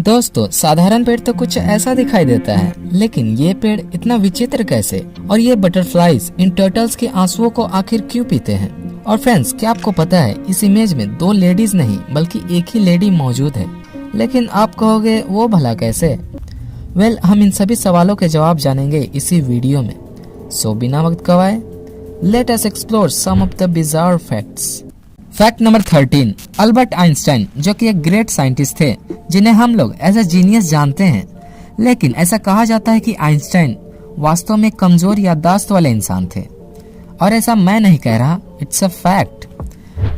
दोस्तों, साधारण पेड़ तो कुछ ऐसा दिखाई देता है, लेकिन ये पेड़ इतना विचित्र कैसे? और ये बटरफ्लाईज इन टर्टल्स के आंसुओं को आखिर क्यों पीते हैं? और फ्रेंड्स, क्या आपको पता है इस इमेज में दो लेडीज नहीं बल्कि एक ही लेडी मौजूद है। लेकिन आप कहोगे वो भला कैसे? वेल, हम इन सभी सवालों के जवाब जानेंगे इसी वीडियो में। सो बिना वक्त गवाए, let us explore some of the bizarre facts. Fact number 13, Albert Einstein, जो कि एक ग्रेट साइंटिस्ट थे जिन्हें हम लोग एज ए जीनियस जानते हैं। लेकिन ऐसा कहा जाता है कि आइंस्टाइन वास्तव में कमजोर याददाश्त वाले इंसान थे। और ऐसा मैं नहीं कह रहा, इट्स अ फैक्ट।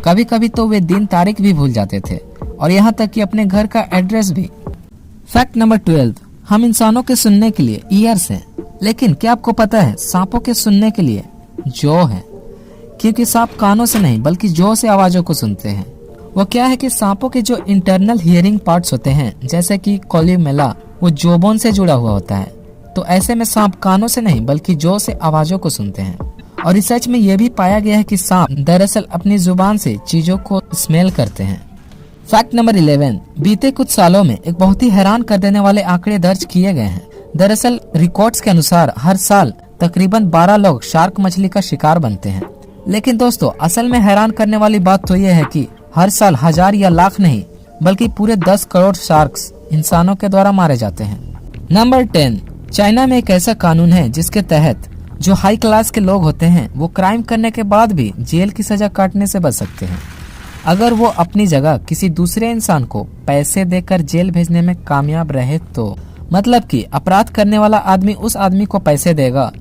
कभी कभी तो वे दिन तारीख भी भूल जाते थे, और यहाँ तक कि अपने घर का एड्रेस भी। फैक्ट नंबर 12, हम इंसानों के सुनने के लिए ईयर्स हैं, लेकिन क्या आपको पता है सांपों के सुनने के लिए जॉ है? क्योंकि सांप कानों से नहीं बल्कि जॉ से आवाजों को सुनते हैं। वो क्या है कि सांपों के जो इंटरनल हियरिंग पार्ट्स होते हैं, जैसे कि कोल्यूमेला, वो जॉबोन से जुड़ा हुआ होता है। तो ऐसे में सांप कानों से नहीं बल्कि जॉ से आवाजों को सुनते हैं। और रिसर्च में यह भी पाया गया है कि सांप दरअसल अपनी जुबान से चीजों को स्मेल करते हैं। फैक्ट नंबर 11, बीते कुछ सालों में एक बहुत ही हैरान कर देने वाले आंकड़े दर्ज किए गए हैं। दरअसल रिकॉर्ड्स के अनुसार हर साल तकरीबन 12 लोग शार्क मछली का शिकार बनते हैं। लेकिन दोस्तों, असल में हैरान करने वाली बात तो यह है कि हर साल हजार या लाख नहीं बल्कि पूरे 10 करोड़ शार्क्स इंसानों के द्वारा मारे जाते हैं। नंबर 10, चाइना में एक ऐसा कानून है जिसके तहत जो हाई क्लास के लोग होते हैं वो क्राइम करने के बाद भी जेल की सजा काटने से बच सकते हैं, अगर वो अपनी जगह किसी दूसरे इंसान को पैसे देकर जेल भेजने में कामयाब रहे तो। मतलब कि अपराध करने वाला आदमी उस आदमी को पैसे देगा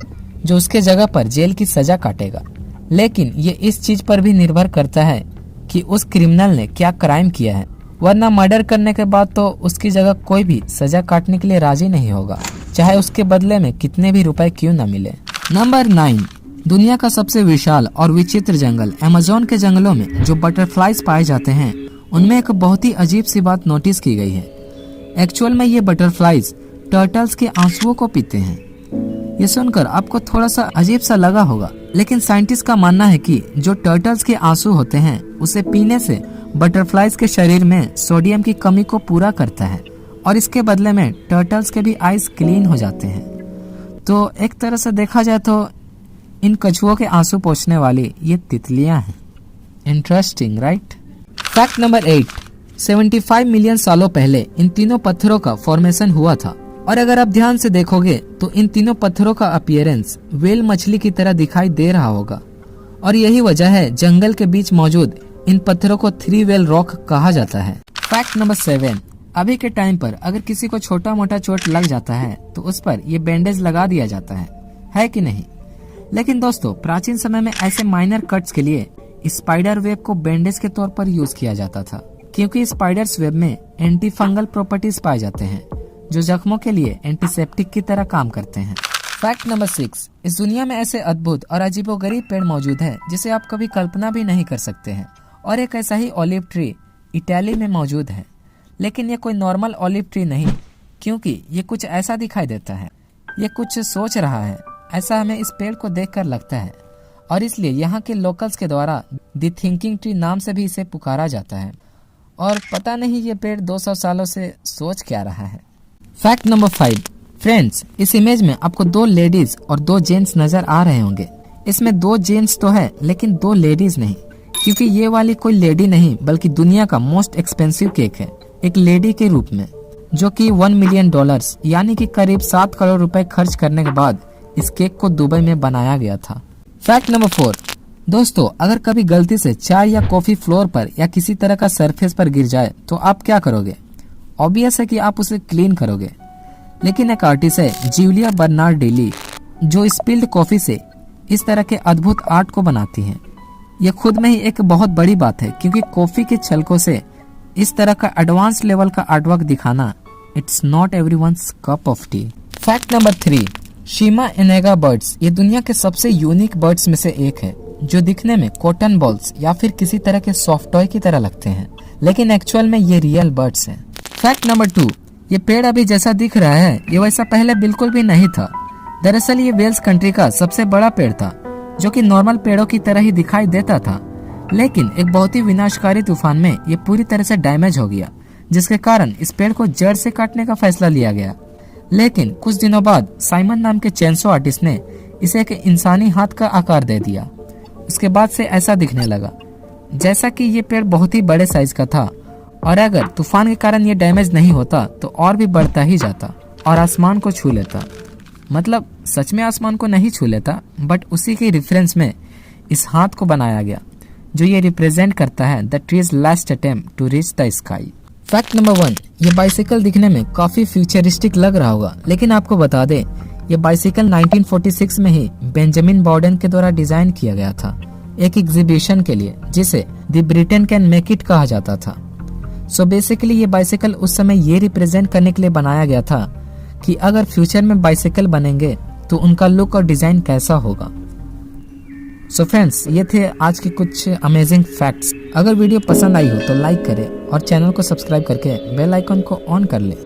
जो उसके जगह पर जेल की सजा काटेगा। लेकिन ये इस चीज पर भी निर्भर करता है कि उस क्रिमिनल ने क्या क्राइम किया है, वरना मर्डर करने के बाद तो उसकी जगह कोई भी सजा काटने के लिए राजी नहीं होगा, चाहे उसके बदले में कितने भी रुपए क्यों न मिले। नंबर 9, दुनिया का सबसे विशाल और विचित्र जंगल अमेज़न के जंगलों में जो बटरफ्लाईज पाए जाते हैं, उनमें एक बहुत ही अजीब सी बात नोटिस की गई है। एक्चुअल में ये बटरफ्लाईज टर्टल्स के आंसुओं को पीते हैं। ये सुनकर आपको थोड़ा सा अजीब सा लगा होगा, लेकिन साइंटिस्ट का मानना है कि जो टर्टल्स के आंसू होते हैं उसे पीने से बटरफ्लाईज के शरीर में सोडियम की कमी को पूरा करता है, और इसके बदले में टर्टल्स के भी आईज क्लीन हो जाते हैं। तो एक तरह से देखा जाए तो इन कछुओं के आंसू पोंछने वाली ये तितलियां हैं। Interesting, right? Fact number 8, 75 million सालों पहले इन तीनों पत्थरों का फॉर्मेशन हुआ था। और अगर आप ध्यान से देखोगे तो इन तीनों पत्थरों का अपीयरेंस व्हेल मछली की तरह दिखाई दे रहा होगा। और यही वजह है जंगल के बीच मौजूद इन पत्थरों को 3 व्हेल रॉक कहा जाता है। फैक्ट नंबर 7, अभी के टाइम पर अगर किसी को छोटा मोटा चोट लग जाता है तो उस पर ये बैंडेज लगा दिया जाता है कि नहीं? लेकिन दोस्तों, प्राचीन समय में ऐसे माइनर कट्स के लिए स्पाइडर वेब को बैंडेज के तौर पर यूज किया जाता था, क्योंकि स्पाइडर्स वेब में एंटी फंगल प्रॉपर्टीज पाए जाते हैं जो जख्मों के लिए एंटीसेप्टिक की तरह काम करते हैं। फैक्ट नंबर 6, इस दुनिया में ऐसे अद्भुत और अजीबोगरीब पेड़ मौजूद है जिसे आप कभी कल्पना भी नहीं कर सकते हैं। और एक ऐसा ही ऑलिव ट्री इटली में मौजूद है। लेकिन ये कोई नॉर्मल ऑलिव ट्री नहीं, क्योंकि ये कुछ ऐसा दिखाई देता है, ये कुछ सोच रहा है, ऐसा हमें इस पेड़ को देखकर लगता है। और इसलिए यहाँ के लोकल्स के द्वारा द थिंकिंग ट्री नाम से भी इसे पुकारा जाता है। और पता नहीं ये पेड़ 200 सालों से सोच क्या रहा है। फैक्ट नंबर 5, फ्रेंड्स, इस इमेज में आपको 2 लेडीज और 2 जेंट्स नजर आ रहे होंगे। इसमें 2 जेंट्स तो है लेकिन 2 लेडीज नहीं, क्योंकि ये वाली कोई लेडी नहीं बल्कि दुनिया का मोस्ट एक्सपेंसिव केक है, एक लेडी के रूप में, जो कि $1 मिलियन यानी कि करीब 7 करोड़ रुपए खर्च करने के बाद इस केक को दुबई में बनाया गया था। फैक्ट नंबर 4, दोस्तों, अगर कभी गलती से चाय या कॉफी फ्लोर पर या किसी तरह का सरफेस पर गिर जाए तो आप क्या करोगे? ऑब्वियस है कि आप उसे क्लीन करोगे। लेकिन एक आर्टिस्ट है जूलिया बर्नार्डिली, जो स्पिल्ड कॉफी से इस तरह के अद्भुत आर्ट को बनाती हैं। यह खुद में ही एक बहुत बड़ी बात है, क्योंकि कॉफी के छलकों से इस तरह का एडवांस लेवल का आर्टवर्क दिखाना, it's not everyone's cup of tea. Fact number 3, Shima Enaga birds ये दुनिया के सबसे यूनिक बर्ड्स में से एक है, जो दिखने में कॉटन बॉल्स या फिर किसी तरह के सॉफ्ट टॉय की तरह लगते हैं, लेकिन एक्चुअल में ये रियल बर्ड्स हैं। फैक्ट नंबर 2, ये पेड़ अभी जैसा दिख रहा है ये वैसा पहले बिल्कुल भी नहीं था। दरअसल ये वेल्स कंट्री का सबसे बड़ा पेड़ था, जो कि नॉर्मल पेड़ों की तरह ही दिखाई देता था। लेकिन एक बहुत ही विनाशकारी तूफान में ये पूरी तरह से डैमेज हो गया, जिसके कारण इस पेड़ को जड़ से काटने का फैसला लिया गया। लेकिन कुछ दिनों बाद साइमन नाम के चेनसो आर्टिस्ट ने इसे एक इंसानी हाथ का आकार दे दिया। उसके बाद से ऐसा दिखने लगा जैसा कि ये पेड़ बहुत ही बड़े साइज का था, और अगर तूफान के कारण ये डैमेज नहीं होता तो और भी बढ़ता ही जाता और आसमान को छू लेता। मतलब सच में आसमान को नहीं छू लेता, बट उसी के रेफरेंस में इस हाथ को बनाया गया, जो ये रिप्रेजेंट करता है the trees last attempt to reach the sky. Fact number 1, ये बाइसिकल दिखने में काफी फ्यूचरिस्टिक लग रहा होगा, लेकिन आपको बता दें ये बाइसिकल 1946 में ही बेंजामिन बॉर्डन के द्वारा डिजाइन किया गया था, एक एग्जीबिशन के लिए जिसे the Britain can make it कहा जाता था। सो बेसिकली ये बाइसिकल उस समय ये रिप्रेजेंट करने के लिए बनाया गया था कि अगर फ्यूचर में बाइसिकल बनेंगे तो उनका लुक और डिजाइन कैसा होगा। सो फ्रेंड्स, ये थे आज के कुछ अमेजिंग फैक्ट्स। अगर वीडियो पसंद आई हो तो लाइक करें और चैनल को सब्सक्राइब करके बेल आइकन को ऑन कर लें।